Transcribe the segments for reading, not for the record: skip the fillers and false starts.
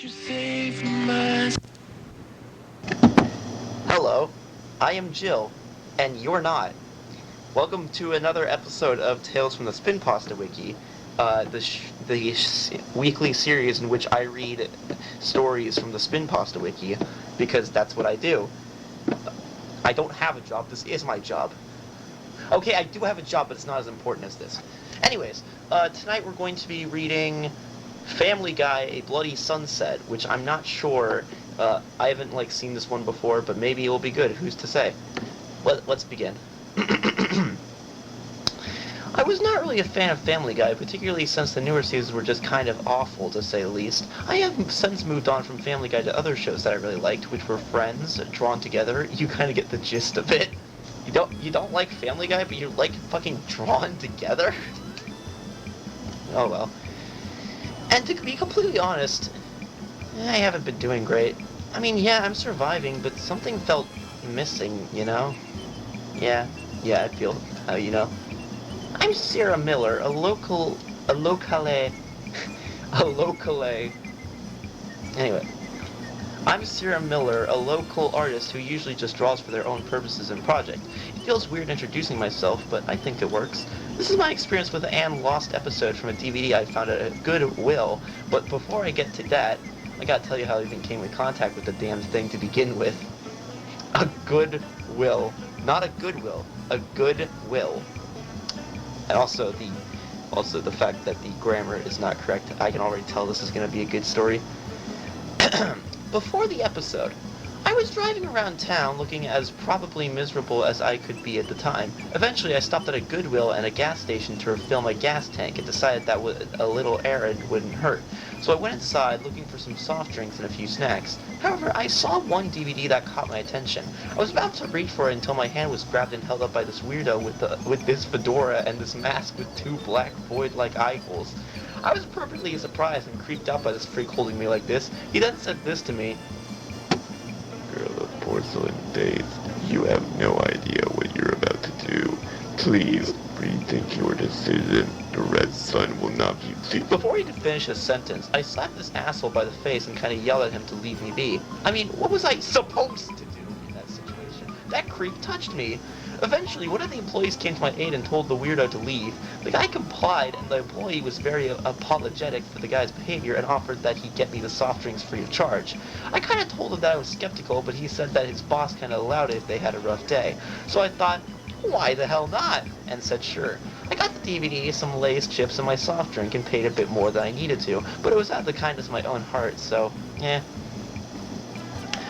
you save my... Hello, I am Jill, and you're not. Welcome to another episode of Tales from the Spinpasta Wiki, the weekly series in which I read stories from the Spinpasta Wiki, because that's what I do. I don't have a job, this is my job. Okay, I do have a job, but it's not as important as this. Anyways, tonight we're going to be reading Family Guy, A Bloody Sunset, which I'm not sure, I haven't, seen this one before, but maybe it'll be good, who's to say? Let's begin. I was not really a fan of Family Guy, particularly since the newer seasons were just kind of awful, to say the least. I have since moved on from Family Guy to other shows that I really liked, which were Friends, Drawn Together. You kind of get the gist of it. You don't like Family Guy, but you like fucking Drawn Together? Oh well. And to be completely honest, I haven't been doing great. I mean, yeah, I'm surviving, but something felt missing, you know? Yeah, I feel how you know. I'm Sarah Miller, a locale. Anyway, I'm Sarah Miller, a local artist who usually just draws for their own purposes and project. It feels weird introducing myself, but I think it works. This is my experience with an lost episode from a DVD I found at Goodwill, but before I get to that, I gotta tell you how I even came in contact with the damn thing to begin with. A Goodwill. Not a Goodwill. A Goodwill. And also the fact that the grammar is not correct. I can already tell this is going to be a good story. Before the episode, I was driving around town looking as probably miserable as I could be at the time. Eventually I stopped at a Goodwill and a gas station to refill my gas tank and decided that a little errand wouldn't hurt. So I went inside looking for some soft drinks and a few snacks. However, I saw one DVD that caught my attention. I was about to reach for it until my hand was grabbed and held up by this weirdo with this fedora and this mask with two black void-like eye holes. I was perfectly surprised and creeped out by this freak holding me like this. He then said this to me. Girl of porcelain days, you have no idea what you're about to do. Please rethink your decision. The red sun will not be seen. Before he could finish his sentence, I slapped this asshole by the face and kind of yelled at him to leave me be. I mean, what was I supposed to do in that situation? That creep touched me. Eventually, one of the employees came to my aid and told the weirdo to leave. The guy complied, and the employee was very apologetic for the guy's behavior and offered that he'd get me the soft drinks free of charge. I kind of told him that I was skeptical, but he said that his boss kind of allowed it if they had a rough day. So I thought, why the hell not? And said sure. I got the DVD, some Lay's chips, and my soft drink and paid a bit more than I needed to, but it was out of the kindness of my own heart, so, eh.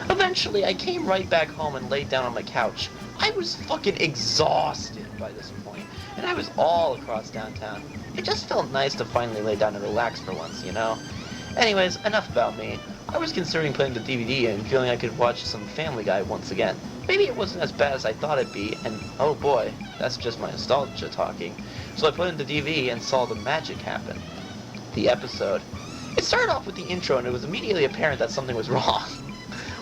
Eventually, I came right back home and laid down on my couch. I was fucking exhausted by this point, and I was all across downtown. It just felt nice to finally lay down and relax for once, you know? Anyways, enough about me. I was considering putting the DVD in, feeling I could watch some Family Guy once again. Maybe it wasn't as bad as I thought it'd be, and oh boy, that's just my nostalgia talking. So I put in the DVD and saw the magic happen. The episode. It started off with the intro, and it was immediately apparent that something was wrong.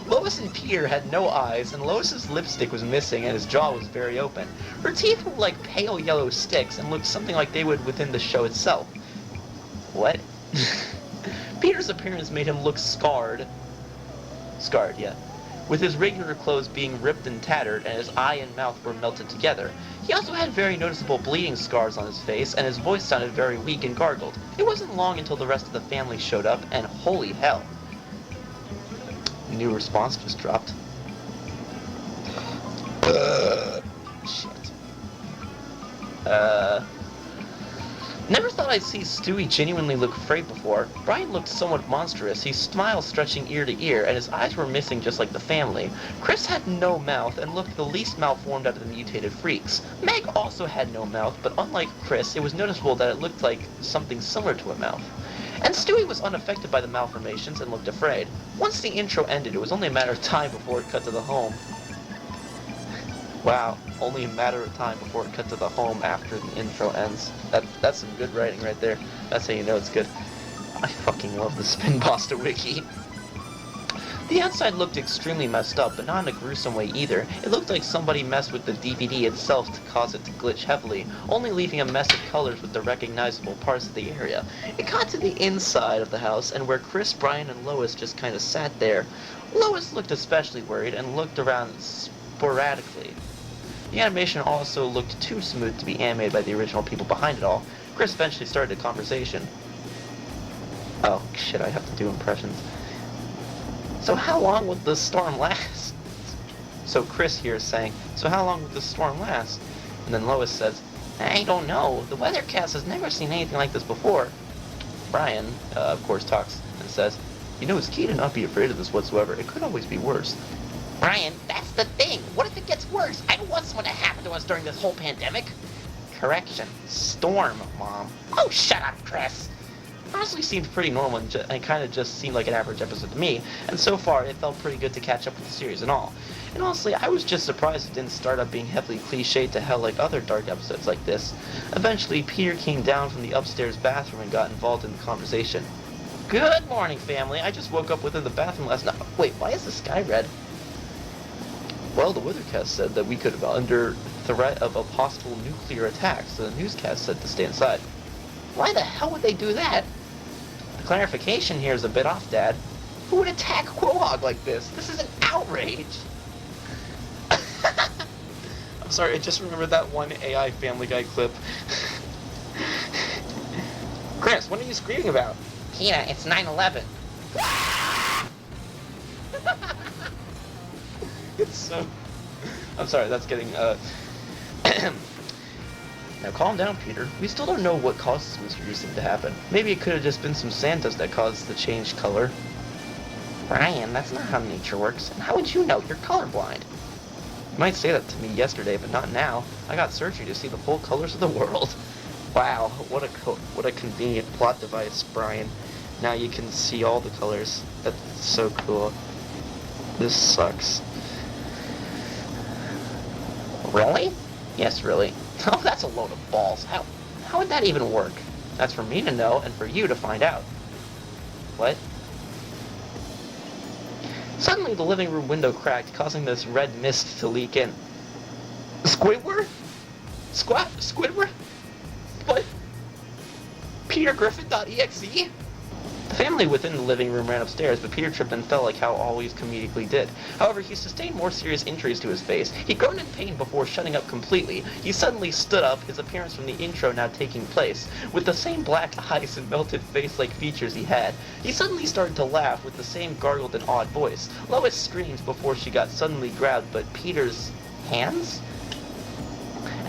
Lois and Peter had no eyes, and Lois's lipstick was missing, and his jaw was very open. Her teeth were like pale yellow sticks, and looked something like they would within the show itself. What? Peter's appearance made him look scarred. Scarred, yeah. With his regular clothes being ripped and tattered, and his eye and mouth were melted together. He also had very noticeable bleeding scars on his face, and his voice sounded very weak and gargled. It wasn't long until the rest of the family showed up, and holy hell. New response just dropped. Shit. Never thought I'd see Stewie genuinely look afraid before. Brian looked somewhat monstrous, his smile stretching ear to ear, and his eyes were missing just like the family. Chris had no mouth and looked the least malformed out of the mutated freaks. Meg also had no mouth, but unlike Chris, it was noticeable that it looked like something similar to a mouth. And Stewie was unaffected by the malformations and looked afraid. Once the intro ended, it was only a matter of time before it cut to the home. Wow, only a matter of time before it cut to the home after the intro ends. That's some good writing right there. That's how you know it's good. I fucking love the Spinpasta Wiki. The outside looked extremely messed up, but not in a gruesome way either. It looked like somebody messed with the DVD itself to cause it to glitch heavily, only leaving a mess of colors with the recognizable parts of the area. It got to the inside of the house, and where Chris, Brian, and Lois just kind of sat there. Lois looked especially worried and looked around sporadically. The animation also looked too smooth to be animated by the original people behind it all. Chris eventually started a conversation. Oh, shit, I have to do impressions. So how long would this storm last? So Chris here is saying, so how long would this storm last? And then Lois says, I don't know. The weathercast has never seen anything like this before. Brian, of course, talks and says, you know, it's key to not be afraid of this whatsoever. It could always be worse. Brian, that's the thing. What if it gets worse? I don't want someone to happen to us during this whole pandemic. Correction. Storm, Mom. Oh, shut up, Chris. Honestly seemed pretty normal and kind of just seemed like an average episode to me, and so far it felt pretty good to catch up with the series and all. And honestly, I was just surprised it didn't start up being heavily cliched to hell like other dark episodes like this. Eventually, Peter came down from the upstairs bathroom and got involved in the conversation. Good morning, family. I just woke up within the bathroom last night. Wait, why is the sky red? Well, the weathercast said that we could have under threat of a possible nuclear attack, so the newscast said to stay inside. Why the hell would they do that? The clarification here is a bit off, Dad. Who would attack Quahog like this? This is an outrage. I'm sorry, I just remembered that one AI Family Guy clip. Chris, what are you screaming about? Peter, it's 9/11. It's so... I'm sorry, that's getting, Now calm down, Peter. We still don't know what caused this mysterious thing to happen. Maybe it could have just been some sand dust that caused the changed color. Brian, that's not how nature works. And how would you know? You're colorblind. You might say that to me yesterday, but not now. I got surgery to see the full colors of the world. Wow, what a convenient plot device, Brian. Now you can see all the colors. That's so cool. This sucks. Really? Yes, really. Oh, that's a load of balls. How would that even work? That's for me to know and for you to find out. What? Suddenly the living room window cracked, causing this red mist to leak in. Squidward? Squidward? What? Peter Griffin.exe? The family within the living room ran upstairs, but Peter tripped and fell like how always comedically did. However, he sustained more serious injuries to his face. He groaned in pain before shutting up completely. He suddenly stood up, his appearance from the intro now taking place. With the same black eyes and melted face-like features he had, he suddenly started to laugh with the same gargled and odd voice. Lois screamed before she got suddenly grabbed by Peter's hands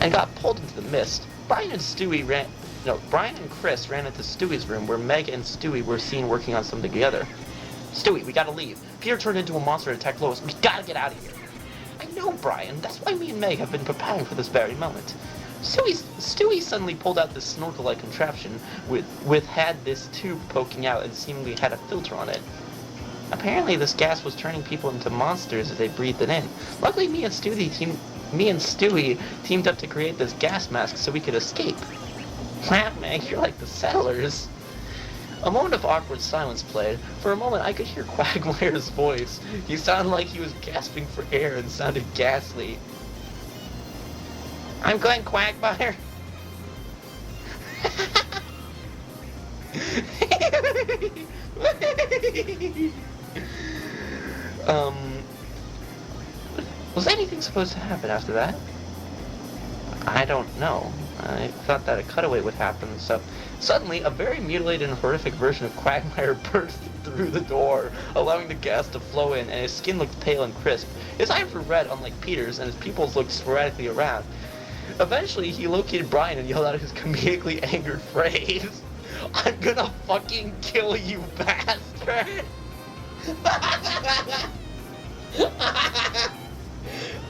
and got pulled into the mist. Brian and Chris ran into Stewie's room where Meg and Stewie were seen working on something together. Stewie, we gotta leave. Peter turned into a monster and attacked Lois. We gotta get out of here. I know, Brian. That's why me and Meg have been preparing for this very moment. Stewie suddenly pulled out this snorkel-like contraption with had this tube poking out and seemingly had a filter on it. Apparently this gas was turning people into monsters as they breathed it in. Luckily me and Stewie teamed up to create this gas mask so we could escape. Wow, Meg, you're like the settlers. A moment of awkward silence played. For a moment, I could hear Quagmire's voice. He sounded like he was gasping for air and sounded ghastly. I'm going, Quagmire. Was anything supposed to happen after that? I don't know. I thought that a cutaway would happen, so... Suddenly, a very mutilated and horrific version of Quagmire burst through the door, allowing the gas to flow in, and his skin looked pale and crisp. His eyes were red, unlike Peter's, and his pupils looked sporadically around. Eventually, he located Brian and yelled out his comedically angered phrase, I'm gonna fucking kill you, bastard!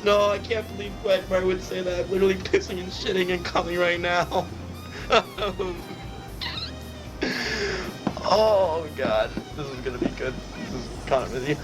No, I can't believe Quagmire would say that. I'm literally pissing and shitting and coming right now. Oh god, this is gonna be good. This is comedy.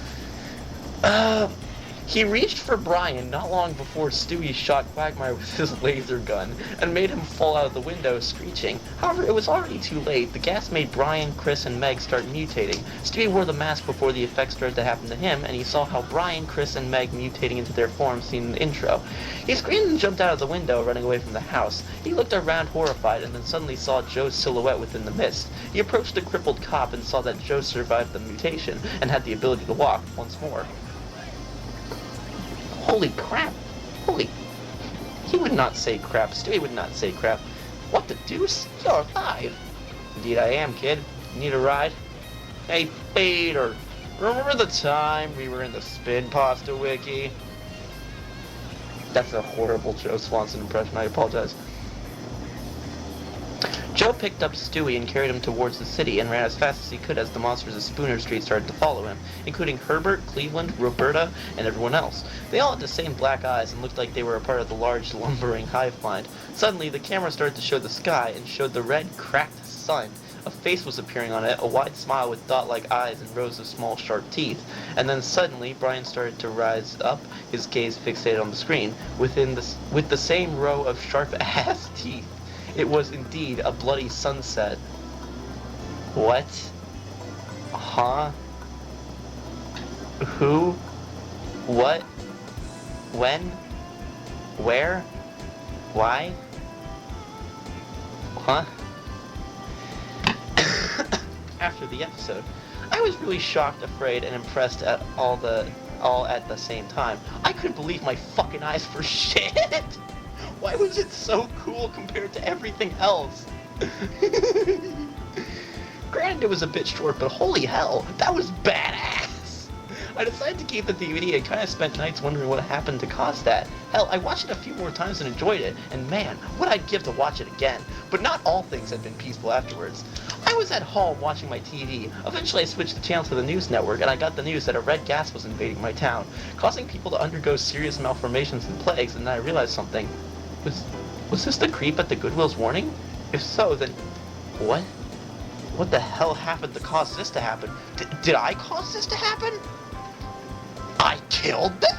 He reached for Brian not long before Stewie shot Quagmire with his laser gun and made him fall out of the window, screeching. However, it was already too late. The gas made Brian, Chris, and Meg start mutating. Stewie wore the mask before the effects started to happen to him, and he saw how Brian, Chris, and Meg mutating into their forms seen in the intro. He screamed and jumped out of the window, running away from the house. He looked around horrified and then suddenly saw Joe's silhouette within the mist. He approached the crippled cop and saw that Joe survived the mutation and had the ability to walk once more. Holy crap! He would not say crap. Stewie would not say crap. What the deuce? You're alive! Indeed I am, kid. Need a ride? Hey, Peter! Remember the time we were in the Spinpasta Wiki? That's a horrible Joe Swanson impression, I apologize. Joe picked up Stewie and carried him towards the city and ran as fast as he could as the monsters of Spooner Street started to follow him, including Herbert, Cleveland, Roberta, and everyone else. They all had the same black eyes and looked like they were a part of the large, lumbering hive mind. Suddenly, the camera started to show the sky and showed the red, cracked sun. A face was appearing on it, a wide smile with dot-like eyes and rows of small, sharp teeth. And then suddenly, Brian started to rise up, his gaze fixated on the screen, with the same row of sharp-ass teeth. It was indeed a bloody sunset. What? Huh? Who? What? When? Where? Why? Huh? After the episode, I was really shocked, afraid, and impressed at all at the same time. I couldn't believe my fucking eyes for shit! Why was it so cool compared to everything else? Granted, it was a bit short, but holy hell, that was badass! I decided to keep the DVD and kind of spent nights wondering what happened to cause that. Hell, I watched it a few more times and enjoyed it, and man, what I'd give to watch it again. But not all things had been peaceful afterwards. I was at home watching my TV. Eventually I switched the channel to the news network and I got the news that a red gas was invading my town, causing people to undergo serious malformations and plagues, and then I realized something. Was this the creep at the Goodwill's warning? If so, then what? What the hell happened to cause this to happen? Did I cause this to happen? I killed them?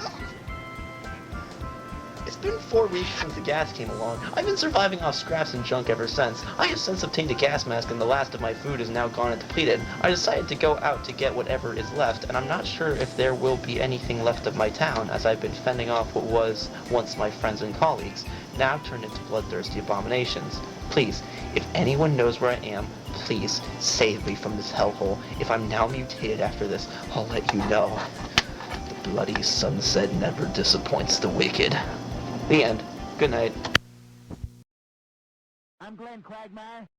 It's been 4 weeks since the gas came along. I've been surviving off scraps and junk ever since. I have since obtained a gas mask and the last of my food is now gone and depleted. I decided to go out to get whatever is left, and I'm not sure if there will be anything left of my town, as I've been fending off what was once my friends and colleagues, now turned into bloodthirsty abominations. Please, if anyone knows where I am, please save me from this hellhole. If I'm now mutated after this, I'll let you know. The bloody sunset never disappoints the wicked. The end. Good night. I'm Glenn Quagmire.